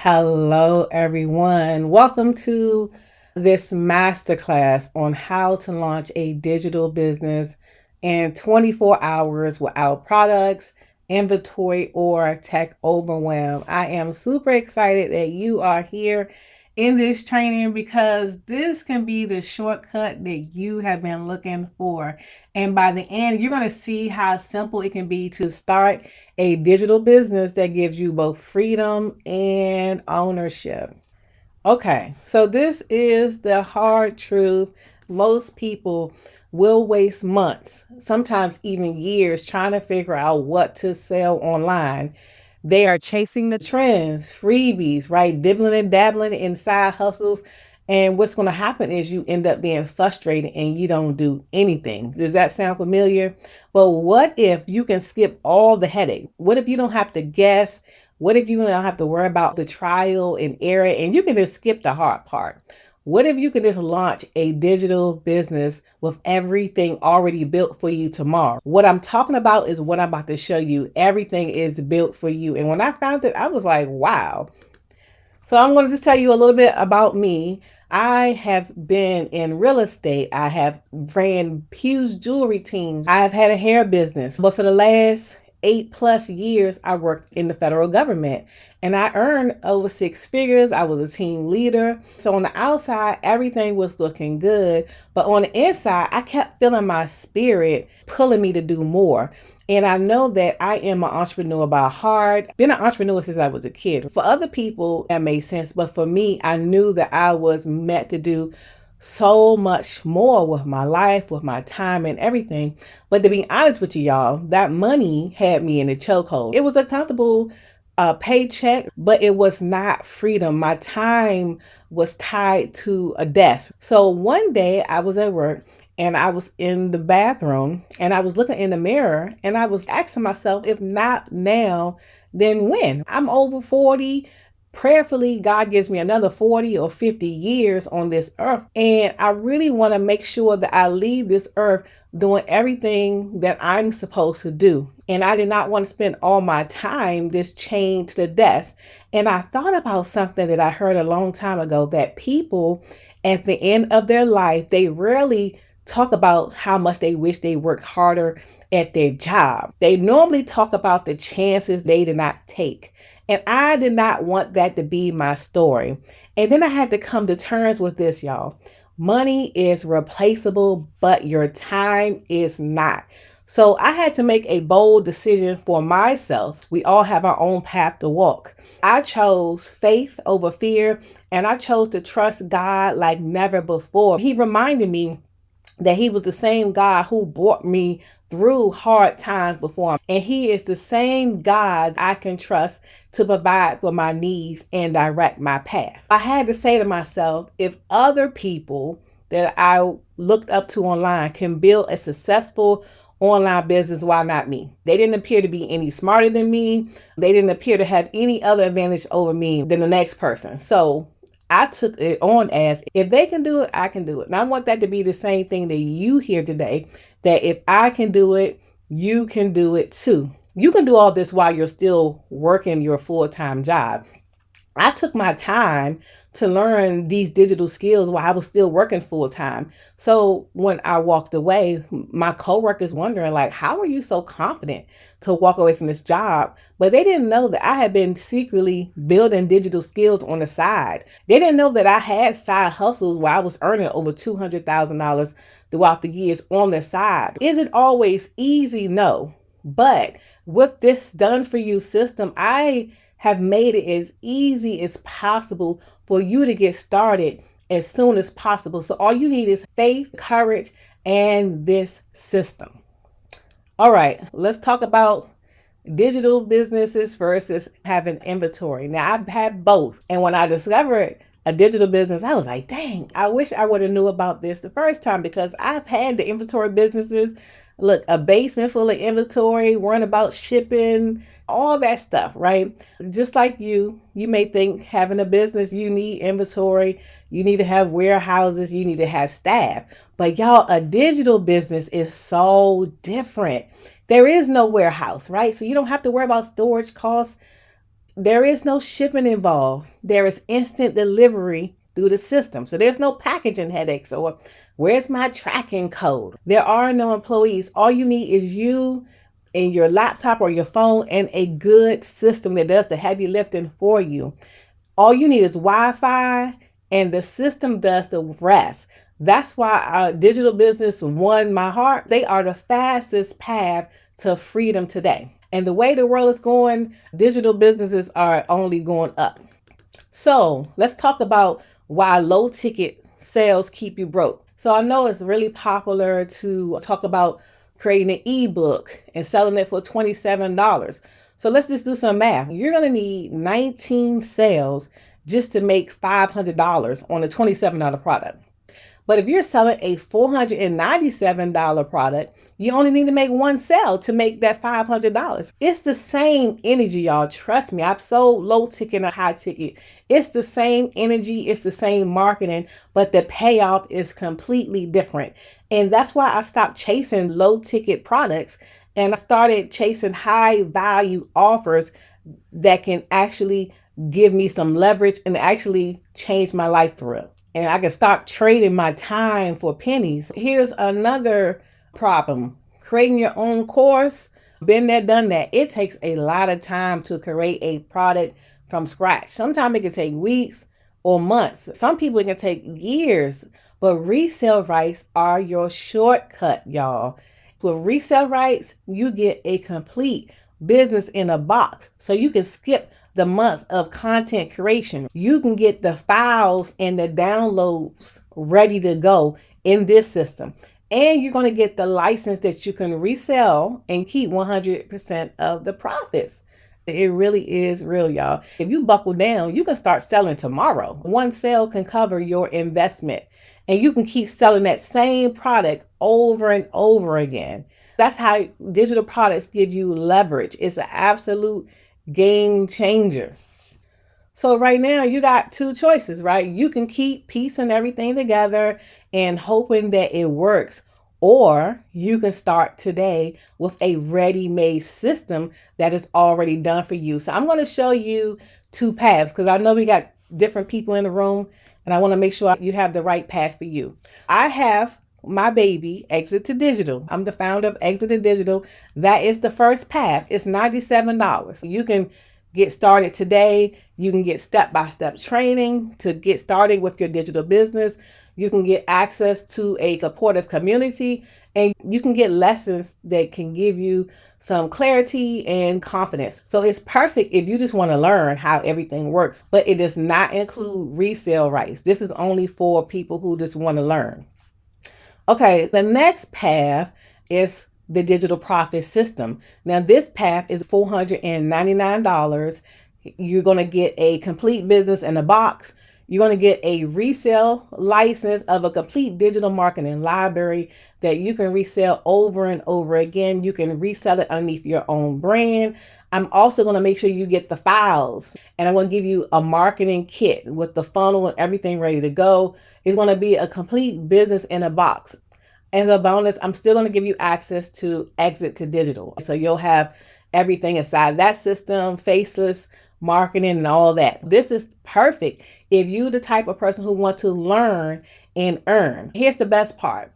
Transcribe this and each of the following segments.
Hello, everyone. Welcome to this masterclass on how to launch a digital business in 24 hours without products, inventory, or tech overwhelm. I am super excited that you are here in this training because this can be the shortcut that you have been looking for. And by the end, you're going to see how simple it can be to start a digital business that gives you both freedom and ownership. Okay, so this is the hard truth. Most people will waste months, sometimes even years, trying to figure out what to sell online. They are chasing the trends, freebies, right? Dibbling and dabbling in side hustles. And what's going to happen is you end up being frustrated and you don't do anything. Does that sound familiar? Well, what if you can skip all the headache? What if you don't have to guess? What if you don't have to worry about the trial and error and you can just skip the hard part? What if you can just launch a digital business with everything already built for you tomorrow? What I'm talking about is what I'm about to show you. Everything is built for you. And when I found it, I was like, wow. So I'm going to just tell you a little bit about me. I have been in real estate. I have ran huge jewelry teams. I've had a hair business. But for the last 8+ years, I worked in the federal government and I earned over 6 figures. I was a team leader. So on the outside, everything was looking good. But on the inside, I kept feeling my spirit pulling me to do more. And I know that I am an entrepreneur by heart. Been an entrepreneur since I was a kid. For other people, that made sense. But for me, I knew that I was meant to do so much more with my life, with my time and everything. But to be honest with you, y'all, that money had me in a chokehold. It was a comfortable paycheck, but it was not freedom. My time was tied to a desk. So one day I was at work and I was in the bathroom and I was looking in the mirror and I was asking myself, if not now, then when? I'm over 40. Prayerfully, God gives me another 40 or 50 years on this earth. And I really want to make sure that I leave this earth doing everything that I'm supposed to do. And I did not want to spend all my time just chained to death. And I thought about something that I heard a long time ago, that people at the end of their life, they rarely talk about how much they wish they worked harder at their job. They normally talk about the chances they did not take. And I did not want that to be my story. And then I had to come to terms with this, y'all. Money is replaceable, but your time is not. So I had to make a bold decision for myself. We all have our own path to walk. I chose faith over fear, and I chose to trust God like never before. He reminded me that he was the same God who brought me through hard times before. And he is the same God I can trust to provide for my needs and direct my path. I had to say to myself, if other people that I looked up to online can build a successful online business, why not me? They didn't appear to be any smarter than me. They didn't appear to have any other advantage over me than the next person. So I took it on as, if they can do it, I can do it. And I want that to be the same thing that you hear today, that if I can do it, you can do it too. You can do all this while you're still working your full-time job. I took my time to learn these digital skills while I was still working full time. So when I walked away, my coworkers wondering like, how are you so confident to walk away from this job? But they didn't know that I had been secretly building digital skills on the side. They didn't know that I had side hustles where I was earning over $200,000 throughout the years on the side. Is it always easy? No. But with this done for you system, I have made it as easy as possible for you to get started as soon as possible. So all you need is faith, courage, and this system. All right, let's talk about digital businesses versus having inventory. Now, I've had both. And when I discovered a digital business, I was like, dang, I wish I would have knew about this the first time, because I've had the inventory businesses. Look, a basement full of inventory, worrying about shipping, all that stuff, right? Just like you may think having a business, you need inventory, you need to have warehouses, you need to have staff. But y'all, a digital business is so different. There is no warehouse, right? So you don't have to worry about storage costs. There is no shipping involved. There is instant delivery through the system. So there's no packaging headaches or where's my tracking code. There are no employees. All you need is you and your laptop or your phone and a good system that does the heavy lifting for you. All you need is Wi-Fi and the system does the rest. That's why our digital business won my heart. They are the fastest path to freedom today. And the way the world is going, digital businesses are only going up. So let's talk about why low ticket sales keep you broke. So I know it's really popular to talk about creating an ebook and selling it for $27. So let's just do some math. You're going to need 19 sales just to make $500 on a $27 product. But if you're selling a $497 product, you only need to make one sale to make that $500. It's the same energy, y'all. Trust me, I've sold low ticket and high ticket. It's the same energy, it's the same marketing, but the payoff is completely different. And that's why I stopped chasing low ticket products and I started chasing high value offers that can actually give me some leverage and actually change my life for real. And I can stop trading my time for pennies. Here's another problem. Creating your own course, been there, done that. It takes a lot of time to create a product from scratch. Sometimes it can take weeks or months. Some people it can take years, but resale rights are your shortcut, y'all. With resale rights, you get a complete business in a box. So you can skip the months of content creation. You can get the files and the downloads ready to go in this system. And you're going to get the license that you can resell and keep 100% of the profits. It really is real, y'all. If you buckle down, you can start selling tomorrow. One sale can cover your investment and you can keep selling that same product over and over again. That's how digital products give you leverage. It's an absolute game changer. So right now you got two choices, right? You can keep piecing everything together and hoping that it works, or you can start today with a ready-made system that is already done for you. So I'm going to show you two paths because I know we got different people in the room and I want to make sure you have the right path for you. I have my baby, Exit to Digital. I'm the founder of Exit to Digital. That is the first path. It's $97. You can get started today. You can get step-by-step training to get started with your digital business. You can get access to a supportive community, and you can get lessons that can give you some clarity and confidence. So it's perfect if you just want to learn how everything works, but it does not include resale rights. This is only for people who just want to learn. Okay, the next path is the digital profit system. Now, this path is $499. You're going to get a complete business in a box. You're going to get a resale license of a complete digital marketing library that you can resell over and over again. You can resell it underneath your own brand. I'm also going to make sure you get the files, and I'm going to give you a marketing kit with the funnel and everything ready to go. It's going to be a complete business in a box. As a bonus, I'm still going to give you access to Exit to Digital. So you'll have everything inside that system, faceless marketing and all that. This is perfect if you're the type of person who wants to learn and earn. Here's the best part.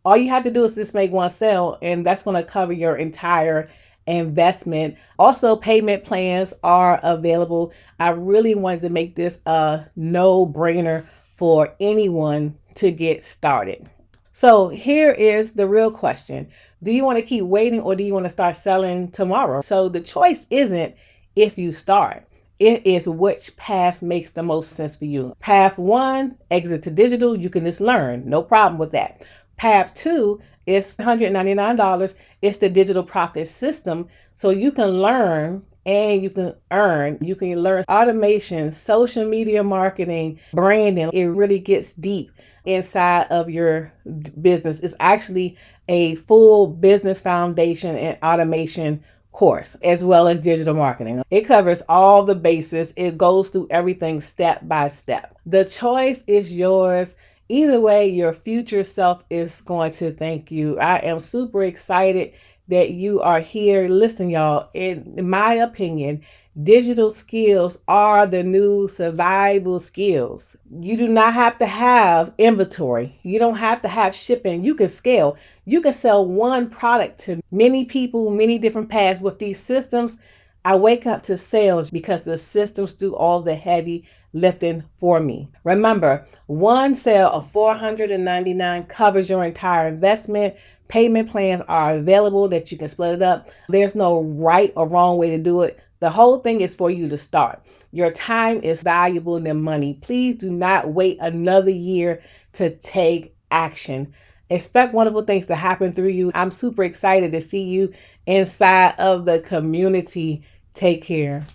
All you have to do is just make one sale, and that's going to cover your entire investment. Also, payment plans are available. I really wanted to make this a no-brainer for anyone to get started. So here is the real question. Do you want to keep waiting or do you want to start selling tomorrow? So the choice isn't if you start. It is which path makes the most sense for you. Path one, Exit to Digital, you can just learn. No problem with that. Path two is $199. It's the digital profit system. So you can learn and you can earn. You can learn automation, social media marketing, branding. It really gets deep inside of your business. It's actually a full business foundation and automation course, as well as digital marketing. It covers all the bases. It goes through everything step by step. The choice is yours. Either way, your future self is going to thank you. I am super excited that you are here. Listen, y'all, in my opinion, Digital skills are the new survival skills. You do not have to have inventory. You don't have to have shipping. You can scale. You can sell one product to many people, many different paths with these systems. I wake up to sales because the systems do all the heavy lifting for me. Remember, one sale of $499 covers your entire investment. Payment plans are available that you can split it up. There's no right or wrong way to do it. The whole thing is for you to start. Your time is valuable than money. Please do not wait another year to take action. Expect wonderful things to happen through you. I'm super excited to see you inside of the community. Take care.